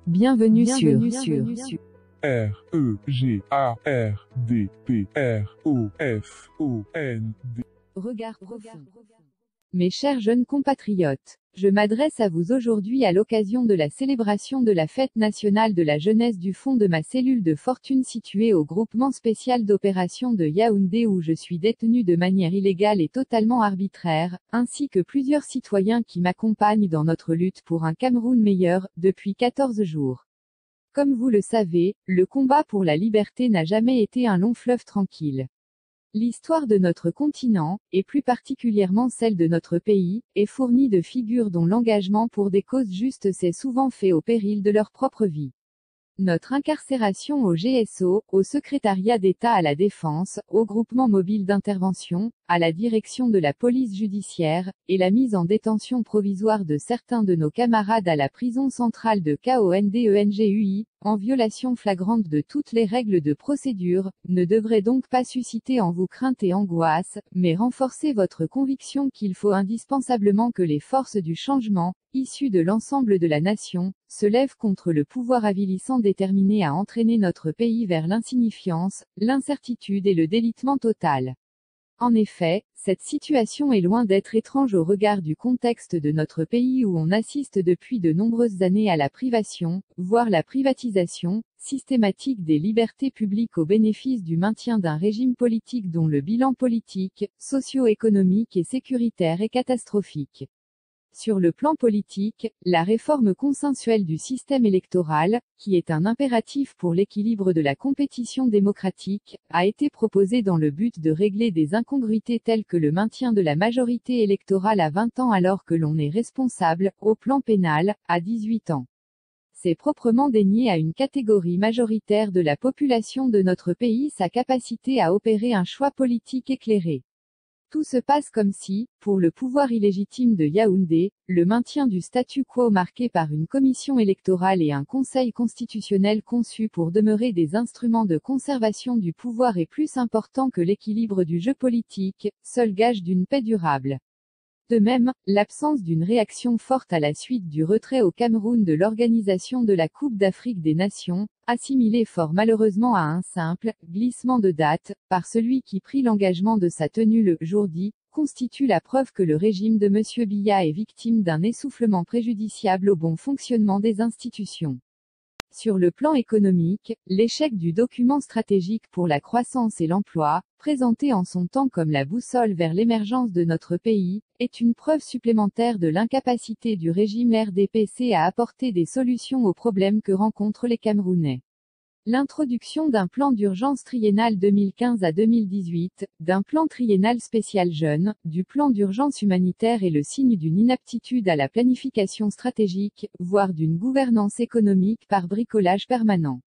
Bienvenue sur REGARDPROFOND. Regard profond. Mes chers jeunes compatriotes, je m'adresse à vous aujourd'hui à l'occasion de la célébration de la Fête nationale de la jeunesse du fond de ma cellule de fortune située au groupement spécial d'opération de Yaoundé où je suis détenu de manière illégale et totalement arbitraire, ainsi que plusieurs citoyens qui m'accompagnent dans notre lutte pour un Cameroun meilleur, depuis 14 jours. Comme vous le savez, le combat pour la liberté n'a jamais été un long fleuve tranquille. L'histoire de notre continent, et plus particulièrement celle de notre pays, est fournie de figures dont l'engagement pour des causes justes s'est souvent fait au péril de leur propre vie. Notre incarcération au GSO, au Secrétariat d'État à la Défense, au groupement mobile d'intervention, à la direction de la police judiciaire, et la mise en détention provisoire de certains de nos camarades à la prison centrale de KONDENGUI, en violation flagrante de toutes les règles de procédure, ne devrait donc pas susciter en vous crainte et angoisse, mais renforcer votre conviction qu'il faut indispensablement que les forces du changement, issues de l'ensemble de la nation, se lèvent contre le pouvoir avilissant déterminé à entraîner notre pays vers l'insignifiance, l'incertitude et le délitement total. En effet, cette situation est loin d'être étrange au regard du contexte de notre pays où on assiste depuis de nombreuses années à la privation, voire la privatisation, systématique des libertés publiques au bénéfice du maintien d'un régime politique dont le bilan politique, socio-économique et sécuritaire est catastrophique. Sur le plan politique, la réforme consensuelle du système électoral, qui est un impératif pour l'équilibre de la compétition démocratique, a été proposée dans le but de régler des incongruités telles que le maintien de la majorité électorale à 20 ans alors que l'on est responsable, au plan pénal, à 18 ans. C'est proprement dénier à une catégorie majoritaire de la population de notre pays sa capacité à opérer un choix politique éclairé. Tout se passe comme si, pour le pouvoir illégitime de Yaoundé, le maintien du statu quo marqué par une commission électorale et un conseil constitutionnel conçu pour demeurer des instruments de conservation du pouvoir est plus important que l'équilibre du jeu politique, seul gage d'une paix durable. De même, l'absence d'une réaction forte à la suite du retrait au Cameroun de l'organisation de la Coupe d'Afrique des Nations, assimilée fort malheureusement à un simple glissement de date, par celui qui prit l'engagement de sa tenue le jour dit, constitue la preuve que le régime de M. Biya est victime d'un essoufflement préjudiciable au bon fonctionnement des institutions. Sur le plan économique, l'échec du document stratégique pour la croissance et l'emploi, présenté en son temps comme la boussole vers l'émergence de notre pays, est une preuve supplémentaire de l'incapacité du régime RDPC à apporter des solutions aux problèmes que rencontrent les Camerounais. L'introduction d'un plan d'urgence triennal 2015 à 2018, d'un plan triennal spécial jeune, du plan d'urgence humanitaire est le signe d'une inaptitude à la planification stratégique, voire d'une gouvernance économique par bricolage permanent.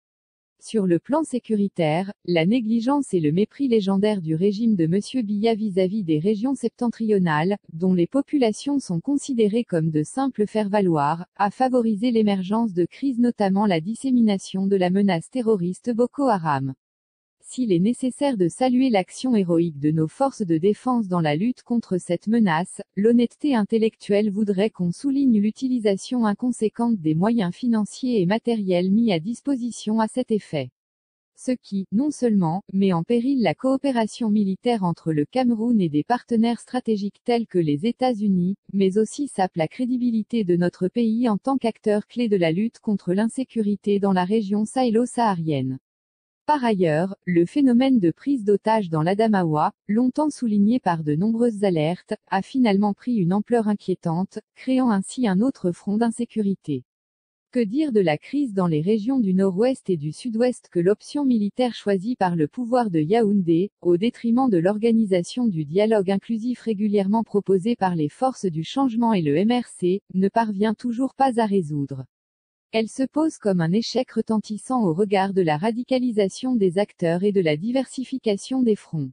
Sur le plan sécuritaire, la négligence et le mépris légendaire du régime de M. Biya vis-à-vis des régions septentrionales, dont les populations sont considérées comme de simples faire-valoir, a favorisé l'émergence de crises notamment la dissémination de la menace terroriste Boko Haram. S'il est nécessaire de saluer l'action héroïque de nos forces de défense dans la lutte contre cette menace, l'honnêteté intellectuelle voudrait qu'on souligne l'utilisation inconséquente des moyens financiers et matériels mis à disposition à cet effet. Ce qui, non seulement, met en péril la coopération militaire entre le Cameroun et des partenaires stratégiques tels que les États-Unis, mais aussi sape la crédibilité de notre pays en tant qu'acteur clé de la lutte contre l'insécurité dans la région sahélo-saharienne. Par ailleurs, le phénomène de prise d'otages dans l'Adamawa, longtemps souligné par de nombreuses alertes, a finalement pris une ampleur inquiétante, créant ainsi un autre front d'insécurité. Que dire de la crise dans les régions du nord-ouest et du sud-ouest que l'option militaire choisie par le pouvoir de Yaoundé, au détriment de l'organisation du dialogue inclusif régulièrement proposé par les forces du changement et le MRC, ne parvient toujours pas à résoudre. Elle se pose comme un échec retentissant au regard de la radicalisation des acteurs et de la diversification des fronts.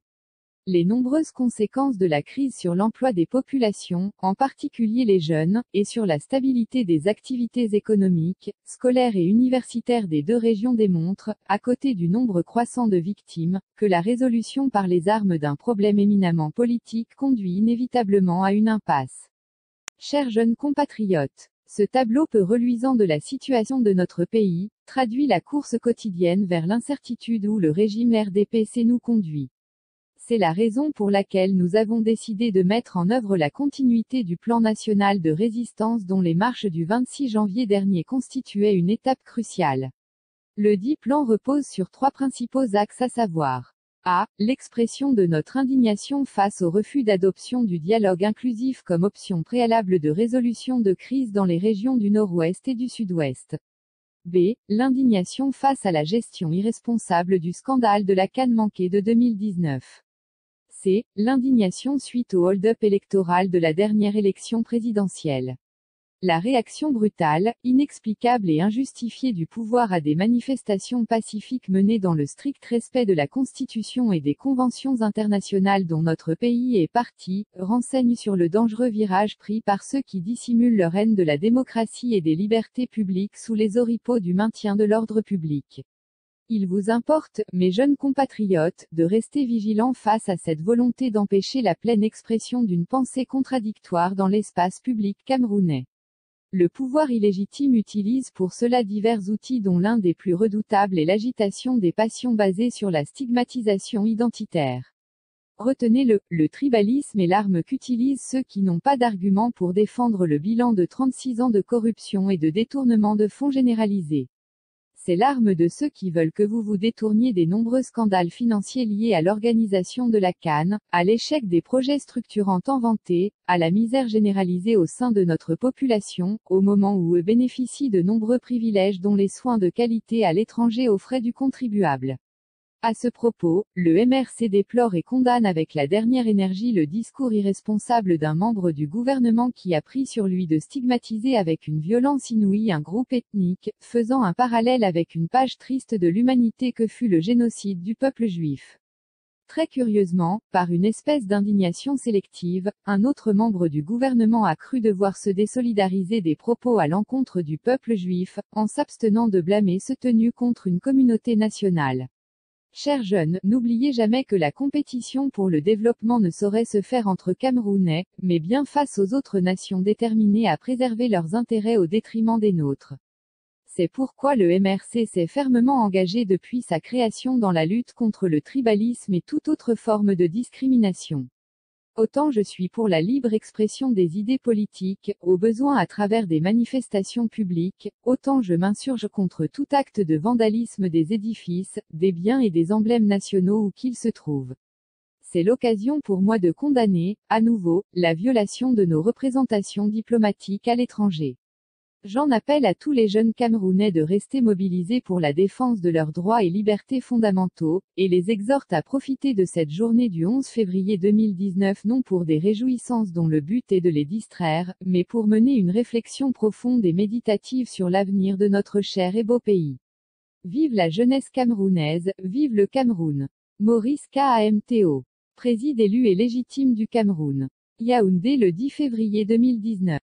Les nombreuses conséquences de la crise sur l'emploi des populations, en particulier les jeunes, et sur la stabilité des activités économiques, scolaires et universitaires des deux régions démontrent, à côté du nombre croissant de victimes, que la résolution par les armes d'un problème éminemment politique conduit inévitablement à une impasse. Chers jeunes compatriotes, Ce tableau peu reluisant de la situation de notre pays, traduit la course quotidienne vers l'incertitude où le régime RDPC nous conduit. C'est la raison pour laquelle nous avons décidé de mettre en œuvre la continuité du plan national de résistance dont les marches du 26 janvier dernier constituaient une étape cruciale. Le dit plan repose sur 3 principaux axes à savoir: A. L'expression de notre indignation face au refus d'adoption du dialogue inclusif comme option préalable de résolution de crise dans les régions du Nord-Ouest et du Sud-Ouest. B. L'indignation face à la gestion irresponsable du scandale de la canne manquée de 2019. C. L'indignation suite au hold-up électoral de la dernière élection présidentielle. La réaction brutale, inexplicable et injustifiée du pouvoir à des manifestations pacifiques menées dans le strict respect de la Constitution et des conventions internationales dont notre pays est partie, renseigne sur le dangereux virage pris par ceux qui dissimulent leur haine de la démocratie et des libertés publiques sous les oripeaux du maintien de l'ordre public. Il vous importe, mes jeunes compatriotes, de rester vigilants face à cette volonté d'empêcher la pleine expression d'une pensée contradictoire dans l'espace public camerounais. Le pouvoir illégitime utilise pour cela divers outils dont l'un des plus redoutables est l'agitation des passions basée sur la stigmatisation identitaire. Retenez-le, le tribalisme est l'arme qu'utilisent ceux qui n'ont pas d'arguments pour défendre le bilan de 36 ans de corruption et de détournement de fonds généralisés. C'est l'arme de ceux qui veulent que vous vous détourniez des nombreux scandales financiers liés à l'organisation de la CAN, à l'échec des projets structurants inventés, à la misère généralisée au sein de notre population, au moment où eux bénéficient de nombreux privilèges dont les soins de qualité à l'étranger aux frais du contribuable. À ce propos, le MRC déplore et condamne avec la dernière énergie le discours irresponsable d'un membre du gouvernement qui a pris sur lui de stigmatiser avec une violence inouïe un groupe ethnique, faisant un parallèle avec une page triste de l'humanité que fut le génocide du peuple juif. Très curieusement, par une espèce d'indignation sélective, un autre membre du gouvernement a cru devoir se désolidariser des propos à l'encontre du peuple juif, en s'abstenant de blâmer ce tenu contre une communauté nationale. Chers jeunes, n'oubliez jamais que la compétition pour le développement ne saurait se faire entre Camerounais, mais bien face aux autres nations déterminées à préserver leurs intérêts au détriment des nôtres. C'est pourquoi le MRC s'est fermement engagé depuis sa création dans la lutte contre le tribalisme et toute autre forme de discrimination. Autant je suis pour la libre expression des idées politiques, au besoin à travers des manifestations publiques, autant je m'insurge contre tout acte de vandalisme des édifices, des biens et des emblèmes nationaux où qu'ils se trouvent. C'est l'occasion pour moi de condamner, à nouveau, la violation de nos représentations diplomatiques à l'étranger. J'en appelle à tous les jeunes Camerounais de rester mobilisés pour la défense de leurs droits et libertés fondamentaux, et les exhorte à profiter de cette journée du 11 février 2019 non pour des réjouissances dont le but est de les distraire, mais pour mener une réflexion profonde et méditative sur l'avenir de notre cher et beau pays. Vive la jeunesse camerounaise, vive le Cameroun. Maurice Kamto. Préside élu et légitime du Cameroun. Yaoundé le 10 février 2019.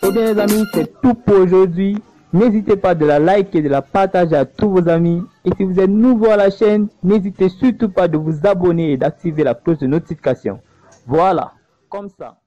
Eh bien les amis, c'est tout pour aujourd'hui. N'hésitez pas de la liker et de la partager à tous vos amis. Et si vous êtes nouveau à la chaîne, n'hésitez surtout pas de vous abonner et d'activer la cloche de notification. Voilà. comme ça.